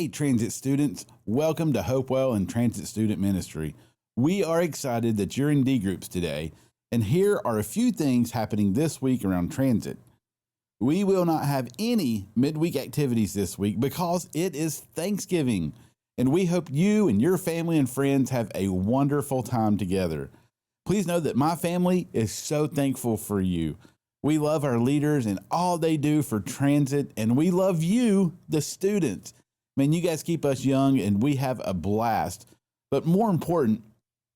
Hey, transit students, welcome to Hopewell and Transit Student Ministry. We are excited that you're in D groups today, and here are a few things happening this week around transit. We will not have any midweek activities this week because it is Thanksgiving, and we hope you and your family and friends have a wonderful time together. Please know that my family is so thankful for you. We love our leaders and all they do for transit, and we love you, the students. Man, you guys keep us young and we have a blast. But more important,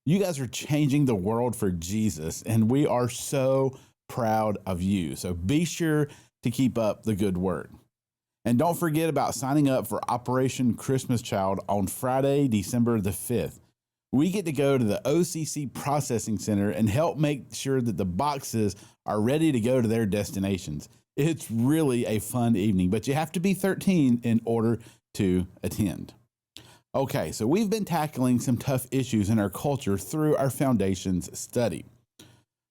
you guys are changing the world for Jesus, and we are so proud of you. So be sure to keep up the good work. And don't forget about signing up for Operation Christmas Child on Friday, December the 5th. We get to go to the OCC Processing Center and help make sure that the boxes are ready to go to their destinations. It's really a fun evening, but you have to be 13 in order to attend. Okay, so we've been tackling some tough issues in our culture through our Foundations study.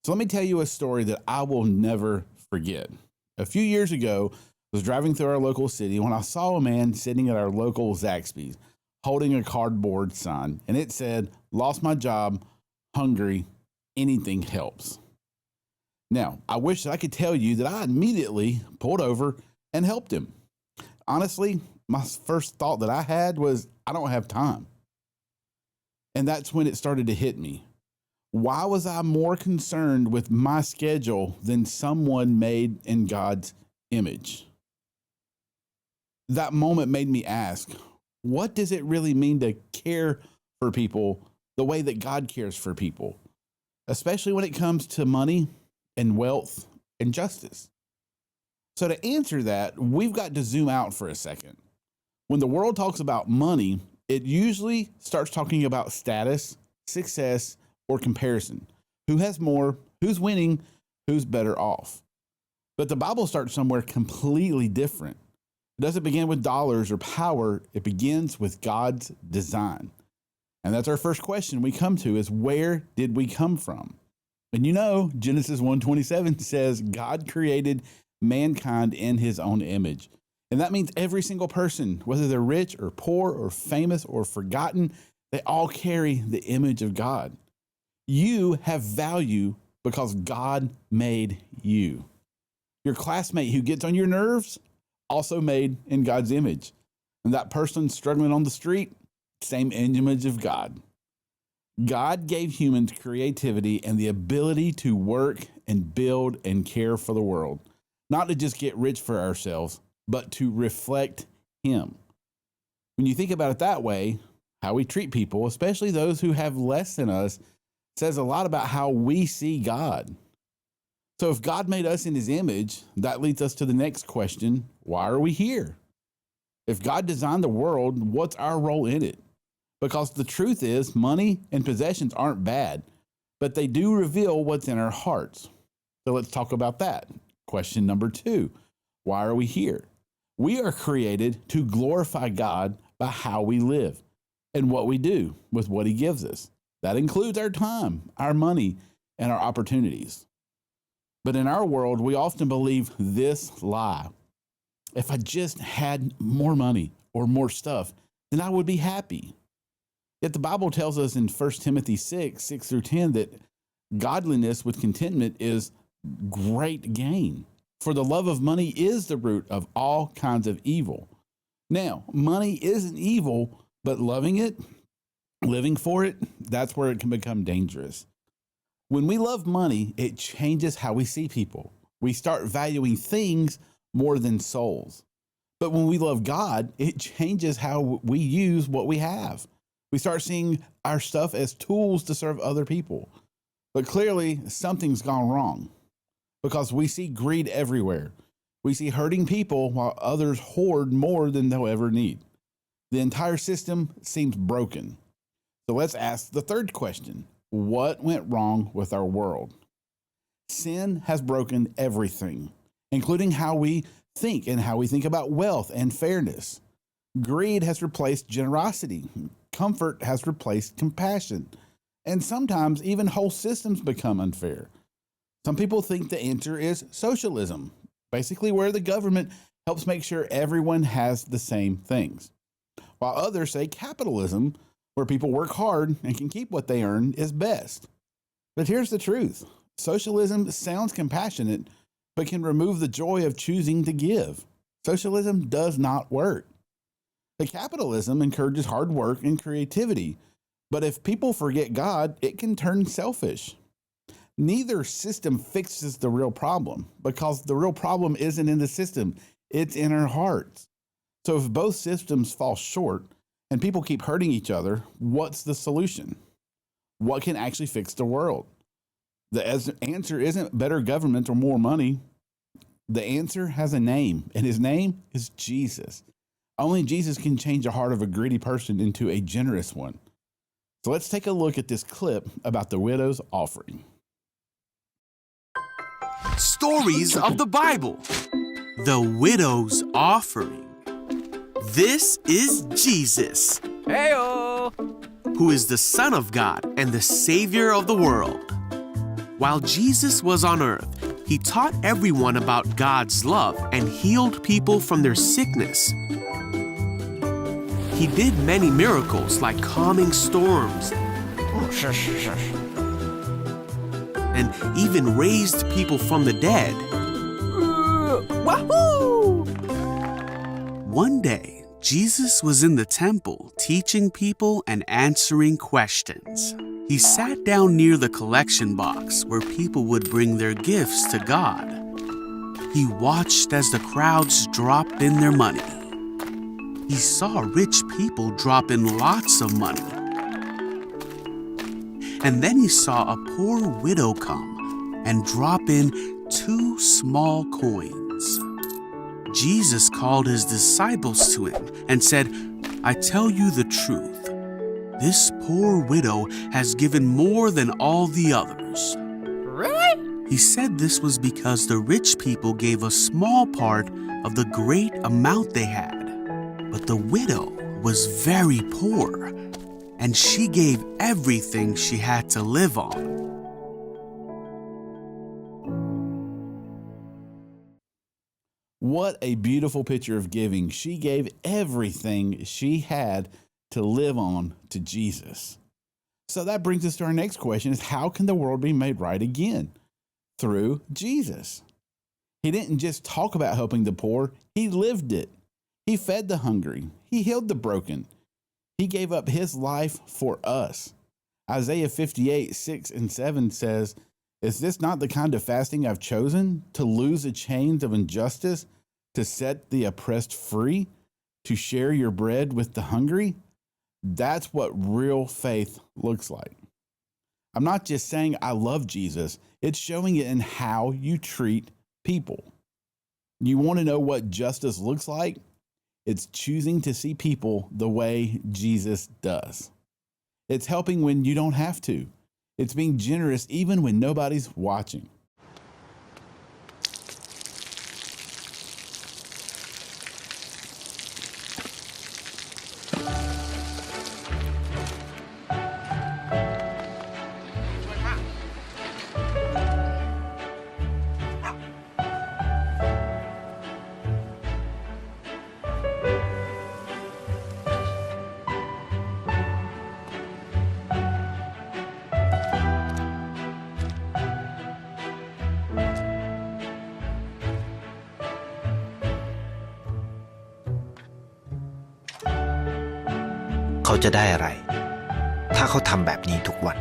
So let me tell you a story that I will never forget. A few years ago, I was driving through our local city when I saw a man sitting at our local Zaxby's holding a cardboard sign, and it said, "Lost my job, hungry, anything helps." Now, I wish that I could tell you that I immediately pulled over and helped him. Honestly, my first thought that I had was, I don't have time. And that's when it started to hit me. Why was I more concerned with my schedule than someone made in God's image? That moment made me ask, what does it really mean to care for people the way that God cares for people, especially when it comes to money and wealth and justice? So to answer that, we've got to zoom out for a second. When the world talks about money, it usually starts talking about status, success, or comparison. Who has more? Who's winning? Who's better off? But the Bible starts somewhere completely different. It doesn't begin with dollars or power. It begins with God's design. And that's our first question we come to is, where did we come from? And you know, Genesis 1:27 says God created mankind in his own image. And that means every single person, whether they're rich or poor or famous or forgotten, they all carry the image of God. You have value because God made you. Your classmate who gets on your nerves, also made in God's image. And that person struggling on the street, same image of God. God gave humans creativity and the ability to work and build and care for the world, not to just get rich for ourselves, but to reflect him. When you think about it that way, how we treat people, especially those who have less than us, says a lot about how we see God. So if God made us in his image, that leads us to the next question. Why are we here? If God designed the world, what's our role in it? Because the truth is, money and possessions aren't bad, but they do reveal what's in our hearts. So let's talk about that. Question number 2, why are we here? We are created to glorify God by how we live and what we do with what he gives us. That includes our time, our money, and our opportunities. But in our world, we often believe this lie. If I just had more money or more stuff, then I would be happy. Yet the Bible tells us in 1 Timothy 6:6-10, that godliness with contentment is great gain. For the love of money is the root of all kinds of evil. Now, money isn't evil, but loving it, living for it, that's where it can become dangerous. When we love money, it changes how we see people. We start valuing things more than souls. But when we love God, it changes how we use what we have. We start seeing our stuff as tools to serve other people. But clearly, something's gone wrong because we see greed everywhere. We see hurting people while others hoard more than they'll ever need. The entire system seems broken. So let's ask the third question. What went wrong with our world? Sin has broken everything, including how we think and how we think about wealth and fairness. Greed has replaced generosity. Comfort has replaced compassion. And sometimes even whole systems become unfair. Some people think the answer is socialism, basically where the government helps make sure everyone has the same things. while others say capitalism, where people work hard and can keep what they earn, is best. But here's the truth. Socialism sounds compassionate, but can remove the joy of choosing to give. Socialism does not work. The capitalism encourages hard work and creativity, but if people forget God, it can turn selfish. Neither system fixes the real problem, because the real problem isn't in the system, it's in our hearts. So if both systems fall short and people keep hurting each other, what's the solution? What can actually fix the world? The answer isn't better government or more money. The answer has a name, and his name is Jesus. Only Jesus can change the heart of a greedy person into a generous one. So let's take a look at this clip about the widow's offering. Stories of the Bible. The widow's offering. This is Jesus. Heyo! Who is the Son of God and the Savior of the world. While Jesus was on earth, he taught everyone about God's love and healed people from their sickness. He did many miracles like calming storms and even raised people from the dead. Wahoo! One day, Jesus was in the temple teaching people and answering questions. He sat down near the collection box where people would bring their gifts to God. He watched as the crowds dropped in their money. He saw rich people drop in lots of money. And then he saw a poor widow come and drop in 2 small coins. Jesus called his disciples to him and said, "I tell you the truth. This poor widow has given more than all the others." Really? He said this was because the rich people gave a small part of the great amount they had. But the widow was very poor, and she gave everything she had to live on. What a beautiful picture of giving. She gave everything she had to live on to Jesus. So that brings us to our next question is how can the world be made right again? Through Jesus. He didn't just talk about helping the poor, he lived it. He fed the hungry. He healed the broken. He gave up his life for us. Isaiah 58, 6 and 7 says, "Is this not the kind of fasting I've chosen? To loose the chains of injustice, to set the oppressed free, to share your bread with the hungry?" That's what real faith looks like. I'm not just saying I love Jesus. It's showing it in how you treat people. You want to know what justice looks like? It's choosing to see people the way Jesus does. It's helping when you don't have to. It's being generous even when nobody's watching.เขาจะได้อะไรถ้าเขาทำแบบนี้ทุกวัน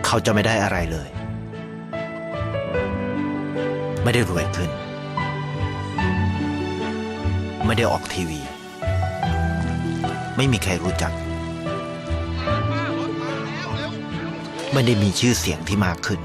เขาจะไม่ได้อะไรเลยไม่ได้รวยขึ้นไม่ได้ออกทีวีไม่มีใครรู้จักไม่ได้มีชื่อเสียงที่มากขึ้น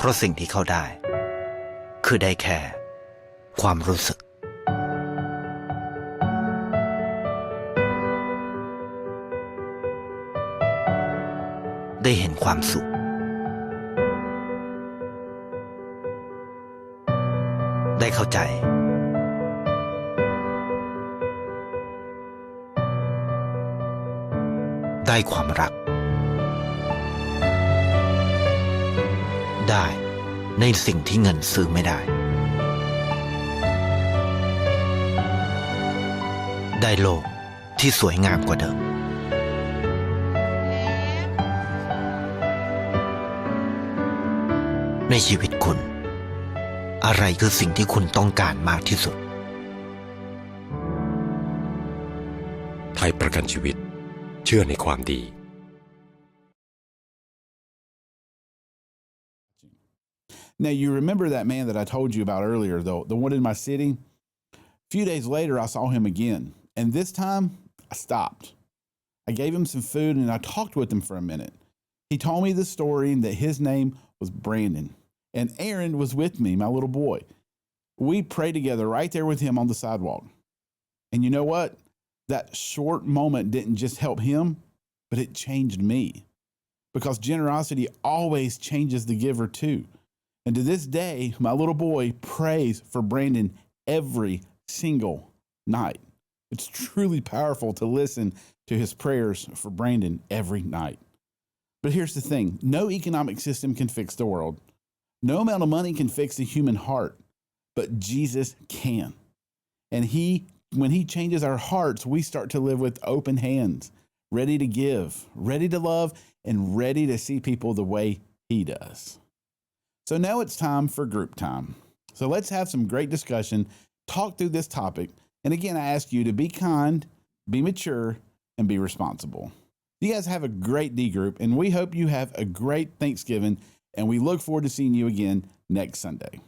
เพราะสิ่งที่เขาได้ คือได้แค่ความรู้สึก ได้เห็นความสุข ได้เข้าใจ ได้ความรัก ได้ในสิ่งที่เงินซื้อไม่ได้ ได้โลกที่สวยงามกว่าเดิม ในชีวิตคุณ อะไรคือสิ่งที่คุณต้องการมากที่สุด ไทยประกันชีวิตเชื่อในความดี Now, you remember that man that I told you about earlier, though, the one in my city? A few days later, I saw him again. And this time, I stopped. I gave him some food and I talked with him for a minute. He told me the story and that his name was Brandon. And Aaron was with me, my little boy. We prayed together right there with him on the sidewalk. And you know what? That short moment didn't just help him, but it changed me. Because generosity always changes the giver too. And to this day, my little boy prays for Brandon every single night. It's truly powerful to listen to his prayers for Brandon every night. But here's the thing. No economic system can fix the world. No amount of money can fix the human heart, but Jesus can. And when he changes our hearts, we start to live with open hands, ready to give, ready to love, and ready to see people the way he does. So now it's time for group time. So let's have some great discussion, talk through this topic. And again, I ask you to be kind, be mature, and be responsible. You guys have a great D group, and we hope you have a great Thanksgiving, and we look forward to seeing you again next Sunday.